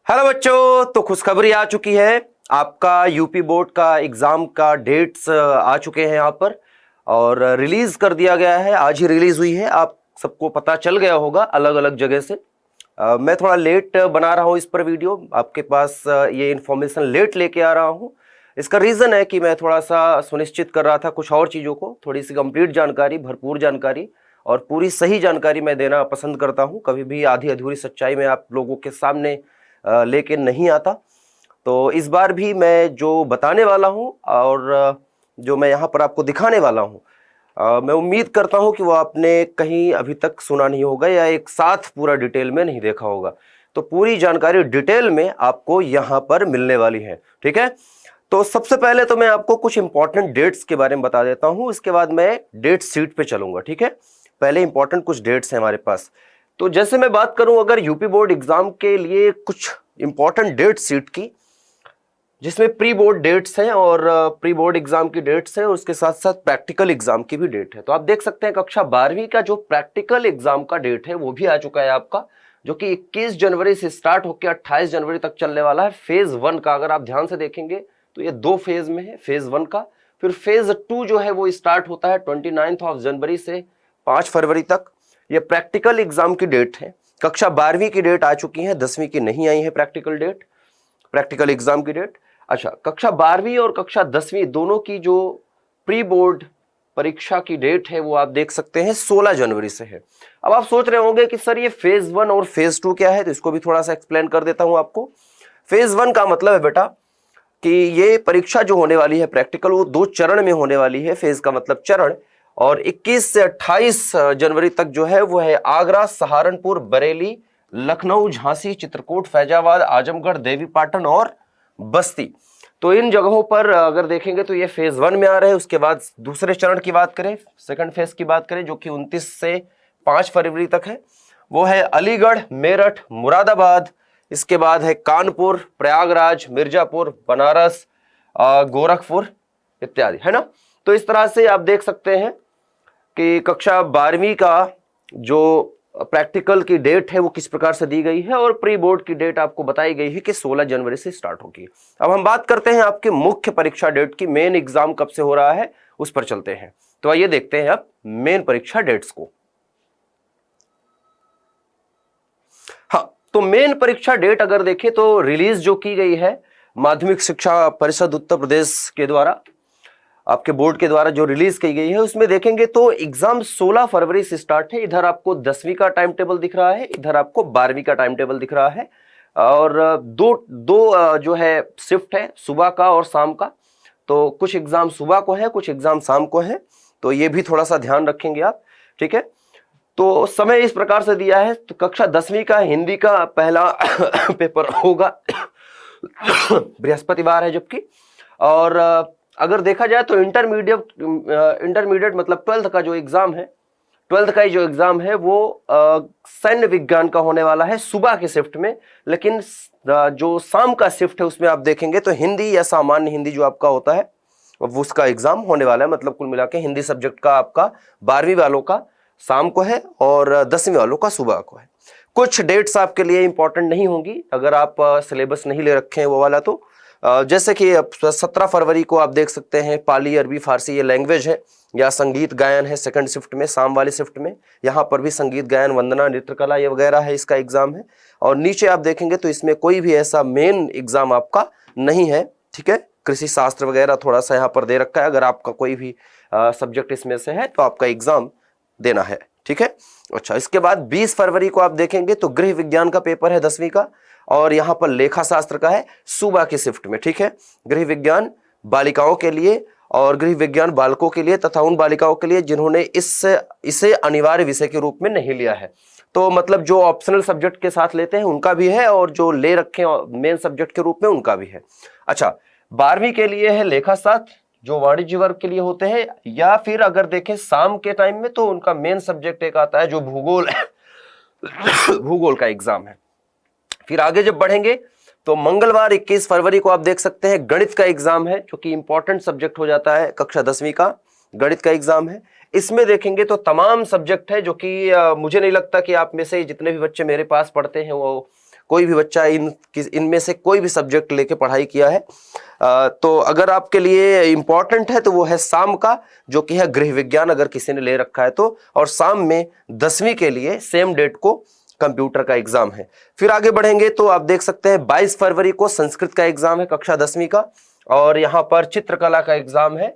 Hello बच्चों, तो खुशखबरी आ चुकी है। आपका यूपी बोर्ड का एग्जाम का डेट्स आ चुके हैं यहाँ पर और रिलीज कर दिया गया है। आज ही रिलीज हुई है, आप सबको पता चल गया होगा अलग अलग जगह से। मैं थोड़ा लेट बना रहा हूँ इस पर वीडियो, आपके पास ये इन्फॉर्मेशन लेट लेके आ रहा हूँ। इसका रीज़न है कि मैं थोड़ा सा सुनिश्चित कर रहा था कुछ और चीज़ों को, थोड़ी सी कंप्लीट जानकारी, भरपूर जानकारी और पूरी सही जानकारी मैं देना पसंद करता हूँ। कभी भी आधी अधूरी सच्चाई में आप लोगों के सामने लेके नहीं आता। तो इस बार भी मैं जो बताने वाला हूँ और जो मैं यहाँ पर आपको दिखाने वाला हूँ, मैं उम्मीद करता हूँ कि वो आपने कहीं अभी तक सुना नहीं होगा या एक साथ पूरा डिटेल में नहीं देखा होगा। तो पूरी जानकारी डिटेल में आपको यहाँ पर मिलने वाली है, ठीक है। तो सबसे पहले तो मैं आपको कुछ इंपॉर्टेंट डेट्स के बारे में बता देता हूँ, इसके बाद मैं डेट शीट पे चलूंगा, ठीक है। पहले इंपॉर्टेंट कुछ डेट्स हैं हमारे पास। तो जैसे मैं बात करूं अगर यूपी बोर्ड एग्जाम के लिए कुछ इंपॉर्टेंट डेट शीट की, जिसमें प्री बोर्ड डेट्स हैं और प्री बोर्ड एग्जाम की डेट्स हैं, उसके साथ साथ प्रैक्टिकल एग्जाम की भी डेट है। तो आप देख सकते हैं कक्षा 12वीं का जो प्रैक्टिकल एग्जाम का डेट है वो भी आ चुका है आपका, जो कि 21 जनवरी से स्टार्ट होकर 28 जनवरी तक चलने वाला है। फेज 1 का अगर आप ध्यान से देखेंगे तो ये 2 फेज में है, फेज 1 का। फिर फेज 2 जो है वो स्टार्ट होता है 29 जनवरी से 5 फरवरी तक। ये प्रैक्टिकल एग्जाम की डेट है। कक्षा 12वीं की डेट आ चुकी है, 10वीं की नहीं आई है प्रैक्टिकल डेट, प्रैक्टिकल एग्जाम की डेट। अच्छा, कक्षा 12वीं और कक्षा 10वीं दोनों की जो प्री बोर्ड परीक्षा की डेट है वो आप देख सकते हैं 16 जनवरी से है। अब आप सोच रहे होंगे कि सर ये फेज 1 और फेज 2 क्या है, तो इसको भी थोड़ा सा एक्सप्लेन कर देता हूं आपको। फेज 1 का मतलब है बेटा कि ये परीक्षा जो होने वाली है प्रैक्टिकल, वो 2 चरण में होने वाली है। फेज का मतलब चरण। और 21 से 28 जनवरी तक जो है वो है आगरा, सहारनपुर, बरेली, लखनऊ, झांसी, चित्रकूट, फैजाबाद, आजमगढ़, देवीपाटन और बस्ती। तो इन जगहों पर अगर देखेंगे तो ये फेज 1 में आ रहे हैं। उसके बाद दूसरे चरण की बात करें, सेकंड फेज की बात करें, जो कि 29 से 5 फरवरी तक है, वो है अलीगढ़, मेरठ, मुरादाबाद, इसके बाद है कानपुर, प्रयागराज, मिर्जापुर, बनारस, गोरखपुर इत्यादि, है ना। तो इस तरह से आप देख सकते हैं कि कक्षा 12वीं का जो प्रैक्टिकल की डेट है वो किस प्रकार से दी गई है और प्री बोर्ड की डेट आपको बताई गई है कि 16 जनवरी से स्टार्ट होगी। अब हम बात करते हैं आपके मुख्य परीक्षा डेट की, मेन एग्जाम कब से हो रहा है उस पर चलते हैं। तो आइए देखते हैं अब मेन परीक्षा डेट्स को। हाँ, तो मेन परीक्षा डेट अगर देखें तो रिलीज जो की गई है माध्यमिक शिक्षा परिषद उत्तर प्रदेश के द्वारा, आपके बोर्ड के द्वारा जो रिलीज की गई है, उसमें देखेंगे तो एग्जाम 16 फरवरी से स्टार्ट है। इधर आपको 10वीं का टाइम टेबल दिख रहा है, इधर आपको 12वीं का टाइम टेबल दिख रहा है। और दो जो है शिफ्ट है, सुबह का और शाम का। तो कुछ एग्जाम सुबह को है, कुछ एग्जाम शाम को है, तो ये भी थोड़ा सा ध्यान रखेंगे आप, ठीक है। तो समय इस प्रकार से दिया है। तो कक्षा 10वीं का हिंदी का पहला पेपर होगा बृहस्पतिवार है जबकि। और अगर देखा जाए तो इंटरमीडिएट मतलब 12th का जो एग्जाम है, 12th का जो एग्जाम है वो सैन्य विज्ञान का होने वाला है सुबह के शिफ्ट में। लेकिन जो शाम का शिफ्ट है उसमें आप देखेंगे तो हिंदी या सामान्य हिंदी जो आपका होता है वो उसका एग्जाम होने वाला है। मतलब कुल मिला के हिंदी सब्जेक्ट का आपका 12वीं वालों का शाम को है और 10वीं वालों का सुबह को है। कुछ डेट्स आपके लिए इंपॉर्टेंट नहीं होंगी अगर आप सिलेबस नहीं ले रखे हैं वो वाला। तो जैसे कि 17 फरवरी को आप देख सकते हैं पाली, अरबी, फारसी ये लैंग्वेज है, या संगीत गायन है सेकंड शिफ्ट में, शाम वाले शिफ्ट में। यहाँ पर भी संगीत गायन, वंदना, नृत्य कला ये वगैरह है, इसका एग्जाम है। और नीचे आप देखेंगे तो इसमें कोई भी ऐसा मेन एग्जाम आपका नहीं है, ठीक है। कृषि शास्त्र वगैरह थोड़ा सा यहाँ पर दे रखा है, अगर आपका कोई भी सब्जेक्ट इसमें से है तो आपका एग्जाम देना है, ठीक है। अच्छा, इसके बाद 20 फरवरी को आप देखेंगे तो गृह विज्ञान का पेपर है 10वीं का, और यहाँ पर लेखा शास्त्र का है सुबह की शिफ्ट में, ठीक है। गृह विज्ञान बालिकाओं के लिए और गृह विज्ञान बालकों के लिए तथा उन बालिकाओं के लिए जिन्होंने इसे अनिवार्य विषय के रूप में नहीं लिया है। तो मतलब जो ऑप्शनल सब्जेक्ट के साथ लेते हैं उनका भी है और जो ले रखे मेन सब्जेक्ट के रूप में उनका भी है। अच्छा, 12वीं के लिए है लेखा शास्त्र जो वाणिज्य वर्ग के लिए होते हैं, या फिर अगर देखें शाम के टाइम में तो उनका मेन सब्जेक्ट एक आता है जो भूगोल भूगोल का एग्जाम है। फिर आगे जब बढ़ेंगे तो मंगलवार 21 फरवरी को आप देख सकते हैं गणित का एग्जाम है, जो कि इंपॉर्टेंट सब्जेक्ट हो जाता है कक्षा 10वीं का, गणित का एग्जाम है। इसमें देखेंगे तो तमाम सब्जेक्ट है जो कि मुझे नहीं लगता कि आप में से जितने भी बच्चे मेरे पास पढ़ते हैं वो कोई भी बच्चा इनमें से कोई भी सब्जेक्ट लेके पढ़ाई किया है तो अगर आपके लिए इंपॉर्टेंट है तो वो है साम का, जो कि है गृह विज्ञान, अगर किसी ने ले रखा है तो। और साम में 10वीं के लिए सेम डेट को कंप्यूटर का एग्जाम है। फिर आगे बढ़ेंगे तो आप देख सकते हैं 22 फरवरी को संस्कृत का एग्जाम है कक्षा 10वीं का, और यहाँ पर चित्रकला का एग्जाम है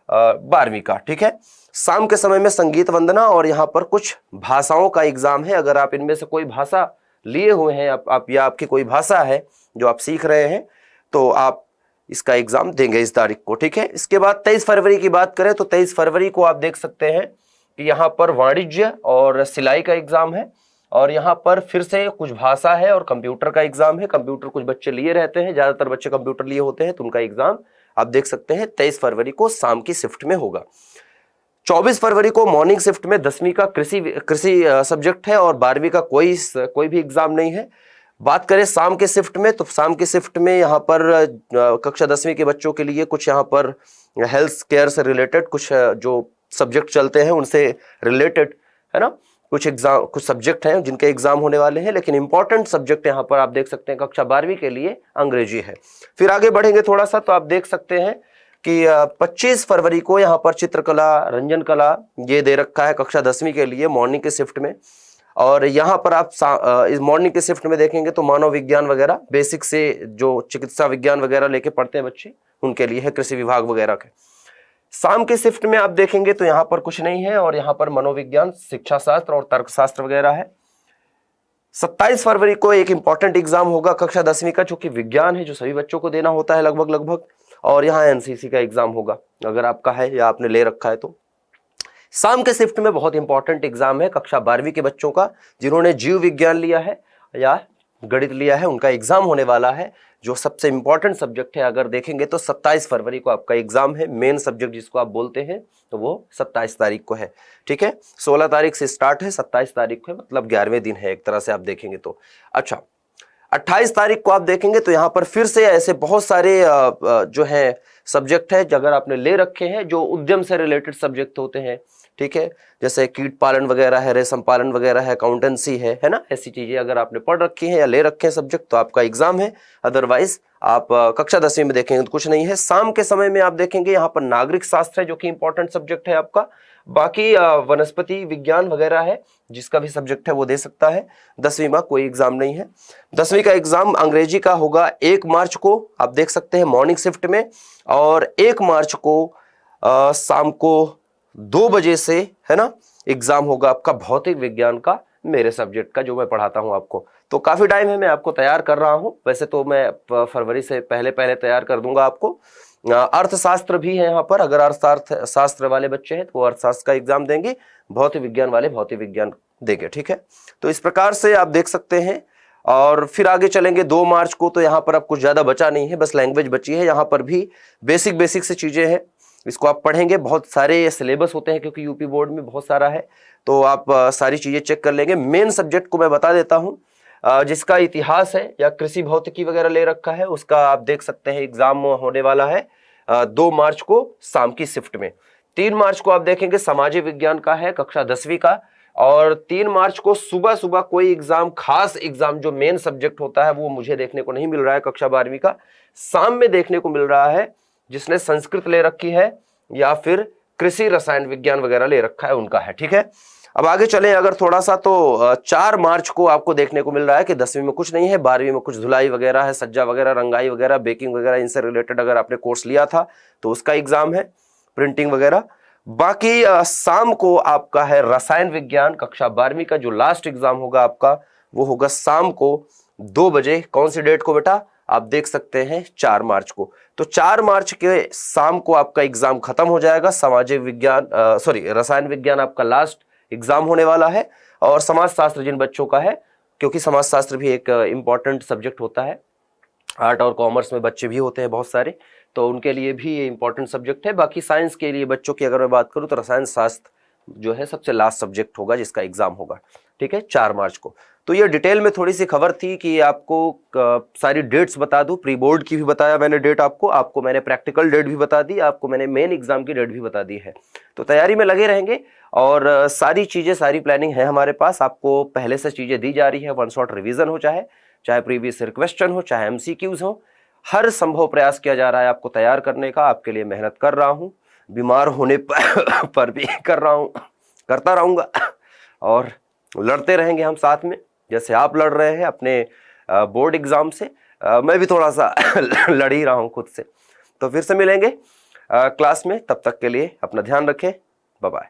12वीं का। ठीक है, शाम के समय में संगीत वंदना और यहाँ पर कुछ भाषाओं का एग्जाम है। अगर आप इनमें से कोई भाषा लिए हुए हैं आप या आपकी कोई भाषा है जो आप सीख रहे हैं तो आप इसका एग्जाम देंगे इस तारीख को। ठीक है, इसके बाद 23 फरवरी की बात करें तो 23 फरवरी को आप देख सकते हैं कि यहाँ पर वाणिज्य और सिलाई का एग्जाम है, और यहाँ पर फिर से कुछ भाषा है और कंप्यूटर का एग्जाम है। कंप्यूटर कुछ बच्चे लिए रहते हैं, ज्यादातर बच्चे कंप्यूटर लिए होते हैं, तो उनका एग्जाम आप देख सकते हैं 23 फरवरी को शाम की शिफ्ट में होगा। 24 फरवरी को मॉर्निंग शिफ्ट में 10वीं का कृषि सब्जेक्ट है और 12वीं का कोई भी एग्जाम नहीं है। बात करें शाम के शिफ्ट में तो शाम के शिफ्ट में यहाँ पर कक्षा 10वीं के बच्चों के लिए कुछ यहाँ पर हेल्थ केयर से रिलेटेड कुछ जो सब्जेक्ट चलते हैं उनसे रिलेटेड है ना, कुछ सब्जेक्ट हैं जिनके एग्जाम होने वाले हैं, लेकिन इंपॉर्टेंट सब्जेक्ट यहाँ पर आप देख सकते हैं कक्षा 12वीं के लिए अंग्रेजी है। फिर आगे बढ़ेंगे थोड़ा सा तो आप देख सकते हैं कि 25 फरवरी को यहाँ पर चित्रकला, रंजन कला ये दे रखा है कक्षा 10वीं के लिए मॉर्निंग के शिफ्ट में। और यहाँ पर आप इस मॉर्निंग के शिफ्ट में देखेंगे तो मानव विज्ञान वगैरह बेसिक से जो चिकित्सा विज्ञान वगैरह लेके पढ़ते हैं बच्चे उनके लिए है, कृषि विभाग वगैरह के। शाम के शिफ्ट में आप देखेंगे तो यहाँ पर कुछ नहीं है और यहाँ पर मनोविज्ञान, शिक्षा शास्त्र और तर्कशास्त्र वगैरह है। 27 फरवरी को एक इंपॉर्टेंट एग्जाम होगा कक्षा 10वीं का जो कि विज्ञान है, जो सभी बच्चों को देना होता है लगभग, और यहाँ एनसीसी का एग्जाम होगा अगर आपका है या आपने ले रखा है तो। शाम के शिफ्ट में बहुत इंपॉर्टेंट एग्जाम है कक्षा 12वीं के बच्चों का, जिन्होंने जीव विज्ञान लिया है या गणित लिया है उनका एग्जाम होने वाला है, जो सबसे इंपॉर्टेंट सब्जेक्ट है। अगर देखेंगे तो 27 फरवरी को आपका एग्जाम है, मेन सब्जेक्ट जिसको आप बोलते हैं तो वो 27 तारीख को है। ठीक है, 16 तारीख से स्टार्ट है, 27 तारीख को है, मतलब 11वें दिन है एक तरह से आप देखेंगे तो। अच्छा, 28 तारीख को आप देखेंगे तो यहाँ पर फिर से ऐसे बहुत सारे जो है सब्जेक्ट है अगर आपने ले रखे हैं जो उद्यम से रिलेटेड सब्जेक्ट होते हैं। ठीक है, जैसे कीट पालन वगैरह है, रेशम पालन वगैरह है, अकाउंटेंसी है ना, ऐसी चीजें अगर आपने पढ़ रखी हैं या ले रखे हैं सब्जेक्ट तो आपका एग्जाम है। अदरवाइज आप कक्षा 10वीं में देखेंगे तो कुछ नहीं है। शाम के समय में आप देखेंगे यहाँ पर नागरिक शास्त्र है जो कि इंपॉर्टेंट सब्जेक्ट है आपका। बाकी वनस्पति विज्ञान वगैरह है, जिसका भी सब्जेक्ट है वो दे सकता है। 10वीं में कोई एग्जाम नहीं है। 10वीं का एग्जाम अंग्रेजी का होगा 1 मार्च को, आप देख सकते हैं मॉर्निंग शिफ्ट में, और 1 मार्च को शाम को 2 बजे से है ना एग्जाम होगा आपका भौतिक विज्ञान का, मेरे सब्जेक्ट का जो मैं पढ़ाता हूं आपको। तो काफी टाइम है, मैं आपको तैयार कर रहा हूं। वैसे तो मैं फरवरी से पहले तैयार कर दूंगा आपको। अर्थशास्त्र भी है यहाँ पर, अगर अर्थशास्त्र वाले बच्चे हैं तो वो अर्थशास्त्र का एग्जाम देंगे, भौतिक विज्ञान वाले भौतिक विज्ञान देंगे। ठीक है, तो इस प्रकार से आप देख सकते हैं। और फिर आगे चलेंगे 2 मार्च को, तो यहाँ पर अब कुछ ज्यादा बचा नहीं है, बस लैंग्वेज बची है। यहाँ पर भी बेसिक से चीजें हैं, इसको आप पढ़ेंगे। बहुत सारे सिलेबस होते हैं क्योंकि यूपी बोर्ड में बहुत सारा है, तो आप सारी चीजें चेक कर लेंगे। मेन सब्जेक्ट को मैं बता देता हूँ, जिसका इतिहास है या कृषि भौतिकी वगैरह ले रखा है उसका आप देख सकते हैं एग्जाम होने वाला है 2 मार्च को शाम की शिफ्ट में। 3 मार्च को आप देखेंगे सामाजिक विज्ञान का है कक्षा 10वीं का, और 3 मार्च को सुबह कोई एग्जाम, खास एग्जाम जो मेन सब्जेक्ट होता है वो मुझे देखने को नहीं मिल रहा है कक्षा 12वीं का, शाम में देखने को मिल रहा है। जिसने संस्कृत ले रखी है या फिर कृषि रसायन विज्ञान वगैरह ले रखा है उनका है। ठीक है, अब आगे चले अगर थोड़ा सा तो 4 मार्च को आपको देखने को मिल रहा है कि 10वीं में कुछ नहीं है, 12वीं में कुछ धुलाई वगैरह है, सज्जा वगैरह, रंगाई वगैरह, बेकिंग वगैरह, इनसे रिलेटेड अगर आपने कोर्स लिया था तो उसका एग्जाम है, प्रिंटिंग वगैरह। बाकी शाम को आपका है रसायन विज्ञान कक्षा 12वीं का, जो लास्ट एग्जाम होगा आपका वो होगा शाम को 2 बजे। कौन सी डेट को बेटा? आप देख सकते हैं 4 मार्च को। तो 4 मार्च के शाम को आपका एग्जाम खत्म हो जाएगा। सामाजिक विज्ञान रसायन विज्ञान आपका लास्ट एग्जाम होने वाला है। और समाज शास्त्र जिन बच्चों का है, क्योंकि समाज शास्त्र भी एक इंपॉर्टेंट सब्जेक्ट होता है, आर्ट और कॉमर्स में बच्चे भी होते हैं बहुत सारे, तो उनके लिए भी ये इंपॉर्टेंट सब्जेक्ट है। बाकी साइंस के लिए बच्चों की अगर मैं बात करूं तो रसायन शास्त्र जो है सबसे लास्ट सब्जेक्ट होगा जिसका एग्जाम होगा। ठीक है, 4 मार्च को। तो ये डिटेल में थोड़ी सी खबर थी कि आपको सारी डेट्स बता दूं। प्री बोर्ड की भी बताया मैंने डेट आपको मैंने प्रैक्टिकल डेट भी बता दी, आपको मैंने मेन एग्जाम की डेट भी बता दी है। तो तैयारी में लगे रहेंगे और सारी चीजें, सारी प्लानिंग है हमारे पास। आपको पहले से चीजें दी जा रही है, 1 शॉट रिवीजन हो चाहे चाहे प्रीवियस ईयर क्वेश्चन हो, चाहे एमसीक्यूज हो, हर संभव प्रयास किया जा रहा है आपको तैयार करने का। आपके लिए मेहनत कर रहा हूँ, बीमार होने पर भी कर रहा हूँ, करता रहूँगा और लड़ते रहेंगे हम साथ में, जैसे आप लड़ रहे हैं अपने बोर्ड एग्जाम से। मैं भी थोड़ा सा लड़ ही रहा हूँ खुद से। तो फिर से मिलेंगे क्लास में, तब तक के लिए अपना ध्यान रखें। Bye bye.